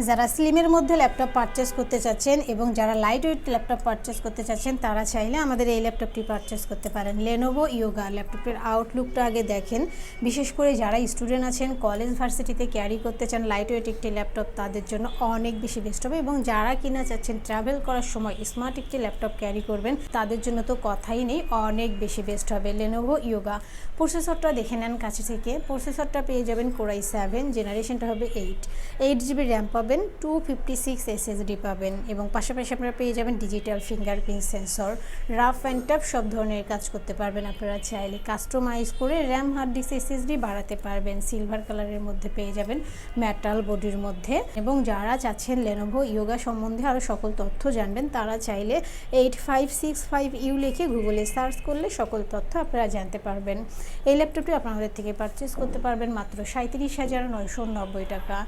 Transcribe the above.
যারা স্লিমের মধ্যে laptop purchase করতে চাচ্ছেন এবং যারা লাইট ওয়েট ল্যাপটপ পারচেস করতে চাচ্ছেন তারা চাইলে আমাদের এই ল্যাপটপটি পারচেস করতে পারেন। লেনোভো ইয়োগা ল্যাপটপের আউটলুকটা আগে দেখেন। বিশেষ করে যারা স্টুডেন্ট আছেন, কলেজ ভার্সিটিতে ক্যারি করতে চান লাইট ওয়েট একটি ল্যাপটপ, তাদের জন্য অনেক বেশি বেস্ট হবে। এবং যারা কিনা চাচ্ছেন ট্রাভেল করার সময় স্মার্ট একটি ল্যাপটপ ক্যারি করবেন, তাদের জন্য তো কথাই নেই, অনেক বেশি বেস্ট হবে লেনোভো ইয়োগা। প্রসেসরটা দেখে নেন কাছে থেকে। প্রসেসরটা পেয়ে যাবেন Core i7, জেনারেশনটা হবে 8 জিবি র্যাম পাবেন, 256 SSD পাবেন এবং পাশাপাশি আপনারা পেয়ে যাবেন digital fingerprint sensor. Rough and tough সব ধরনের কাজ করতে পারবেন। আপনারা চাইলে কাস্টমাইজ করে র্যাম, হার্ড ডিস্ক, SSD বাড়াতে পারবেন। সিলভার কালারের মধ্যে পেয়ে যাবেন, মেটাল বডির মধ্যে। এবং যারা চাচ্ছেন লেনোভো ইয়োগা সম্বন্ধে আরও সকল তথ্য জানবেন, তারা চাইলে 8565U লিখে গুগলে সার্চ করলে সকল তথ্য আপনারা জানতে পারবেন। এই ল্যাপটপটি আপনাদের থেকে পারচেস করতে পারবেন মাত্র 37,990 টাকা।